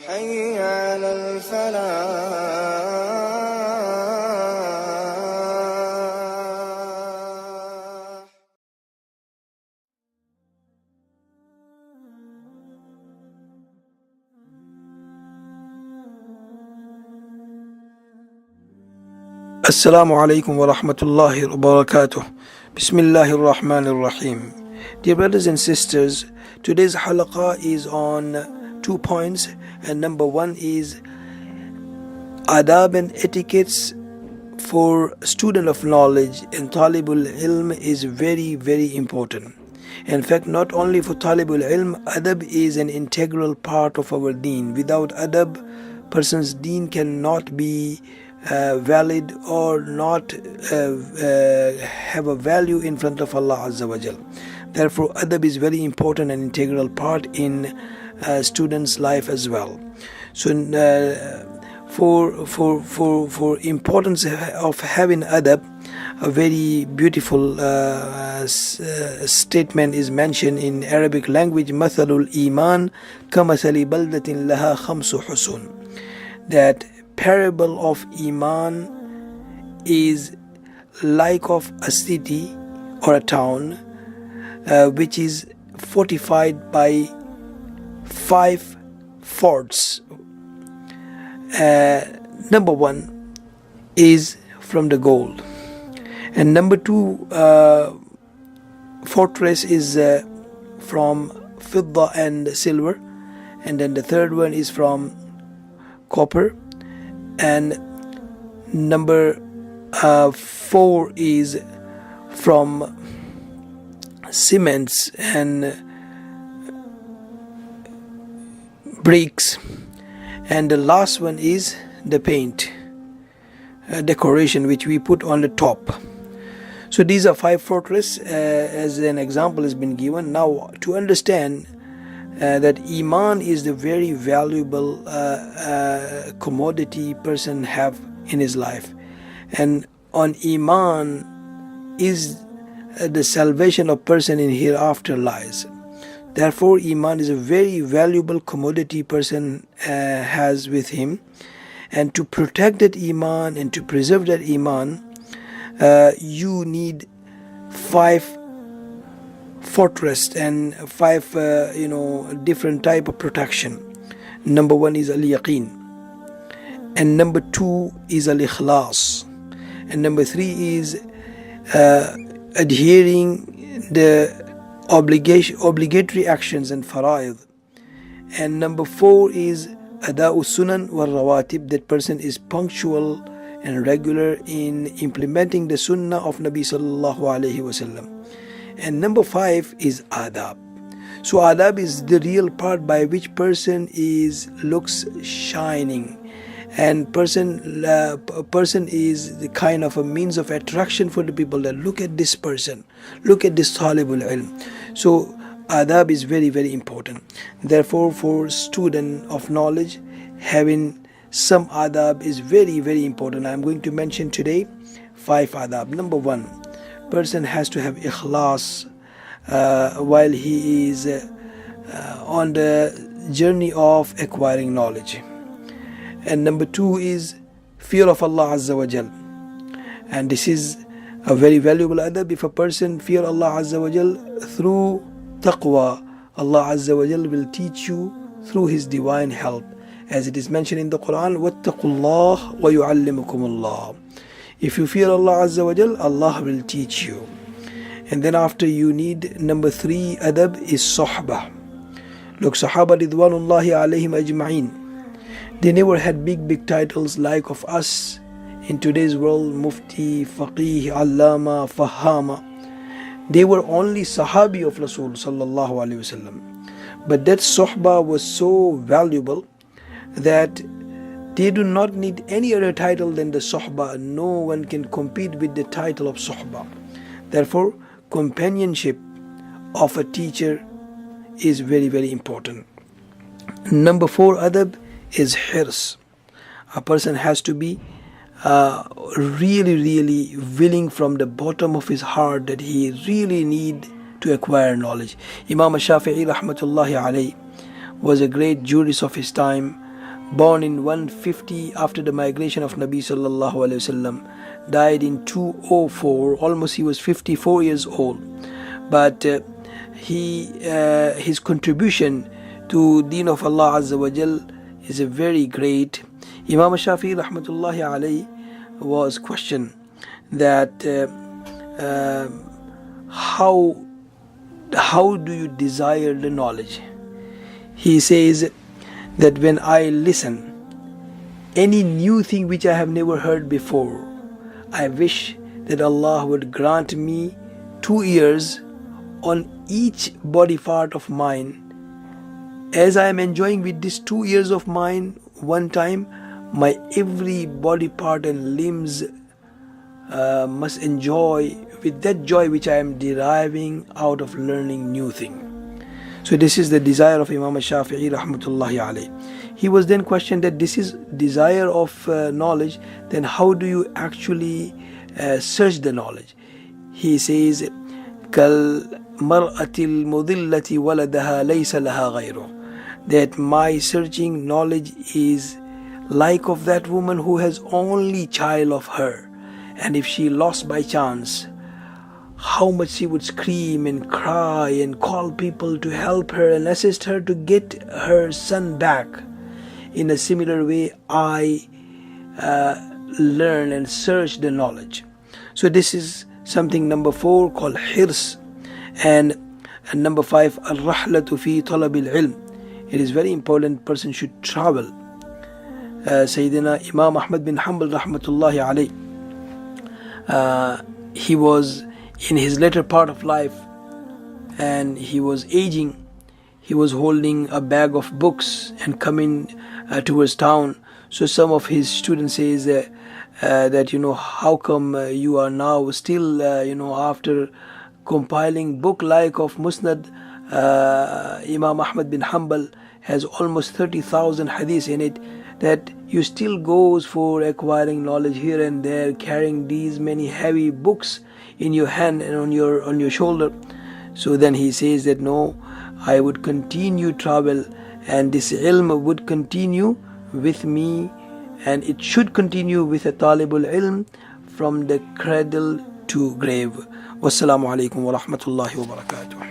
حي على الفلاح. Assalamu alaikum wa rahmatullahi wa barakatuh. Bismillahir Rahmanir Rahim. Dear brothers and sisters, today's halaqah is on 2 points, and number 1 is adab and etiquettes for student of knowledge, and talibul ilm is very, very important. In fact, not only for talibul ilm, adab is an integral part of our deen. Without adab, person's deen cannot be valid or not have a value in front of Allah Azza wa Jal. Therefore, adab is very important and integral part in students' life as well. So, for importance of having adab, a very beautiful statement is mentioned in Arabic language. Mathalul iman kamathali baldatin laha khamsu husun. That parable of iman is like of a city or a town which is fortified by 5 forts. Number 1 is from the gold, and number 2 fortress is from fidda and silver, and then the third one is from copper, and number 4 is from cements and bricks, and the last one is the paint decoration which we put on the top. So these are 5 fortresses as an example has been given. Now, to understand that iman is the very valuable commodity person have in his life, and on iman is the salvation of person in hereafter lies. Therefore, iman is a very valuable commodity person has with him, and to protect that iman and to preserve that iman, you need 5 fortress and 5 different type of protection. Number 1 is al-yaqeen, and number 2 is al-ikhlas, and number 3 is adhering the obligatory actions and fara'id, and number 4 is ada'u sunan wal rawatib, that person is punctual and regular in implementing the sunnah of Nabi sallallahu alaihi wasallam. And number 5 is adab. So adab is the real part by which person looks shining, and person is the kind of a means of attraction for the people, that look at this person, look at this talibul ilm. So adab is very, very important. Therefore, for student of knowledge, having some adab is very, very important. I am going to mention today 5 adab. Number 1, person has to have ikhlas while he is on the journey of acquiring knowledge. And number 2 is fear of Allah Azza wa Jal, and this is a very valuable adab. If a person fear Allah Azza wa Jal through taqwa, Allah Azza wa Jal will teach you through His divine help, as it is mentioned in the Quran, وَاتَّقُوا اللَّهَ وَيُعَلِّمُكُمُ اللَّهُ. If you fear Allah Azza wa Jal, Allah will teach you. And then after, you need number 3 adab is sohbah. Look, Sahaba ridwanullahi alayhim ajma'in, they never had big titles like of us in today's world, mufti, faqih, allama, fahama. They were only sahabi of Rasul sallallahu alaihi wasallam, but that sohbah was so valuable that they do not need any other title than the sohbah. No one can compete with the title of sohbah. Therefore, companionship of a teacher is very, very important. Number 4 adab is hirs. A person has to be really willing from the bottom of his heart that he really need to acquire knowledge. Imam Shafi'i rahmatullahi alayhi was a great jurist of his time, born in 150 after the migration of Nabi sallallahu alaihi wasallam, died in 204, almost he was 54 years old. But his contribution to Deen of Allah Azza wa Jal is a very great. Imam Shafi'i rahmatullahi alayhi was questioned that how do you desire the knowledge? He says that when I listen any new thing which I have never heard before, I wish that Allah would grant me 2 ears on each body part of mine. As I am enjoying with these 2 ears of mine one time, my every body part and limbs must enjoy with that joy which I am deriving out of learning new thing. So this is the desire of Imam Shafi'i rahmatullahi alayhi. He was then questioned that this is desire of knowledge, then how do you actually search the knowledge? He says, Kal mar'atil mudillati waladaha laysa laha ghayru, that my searching knowledge is like of that woman who has only child of her, and if she lost by chance, how much she would scream and cry and call people to help her and assist her to get her son back. In a similar way, I learn and search the knowledge. So this is something number 4 called hirs. And number 5, al-rahlatu fi talab al-ilm. It is very important person should travel. Sayyidina Imam Ahmad bin Hanbal rahmatullahi alayhi, he was in his later part of life and he was aging. He was holding a bag of books and coming towards town. So some of his students says that how come you are now still after compiling book like of Musnad, Imam Ahmad bin Hanbal has almost 30,000 hadiths in it, that you still goes for acquiring knowledge here and there, carrying these many heavy books in your hand and on your shoulder. So then he says that no, I would continue travel and this ilm would continue with me, and it should continue with a talibul ilm from the cradle to grave. Wassalamu alaikum wa rahmatullahi wa barakatuh.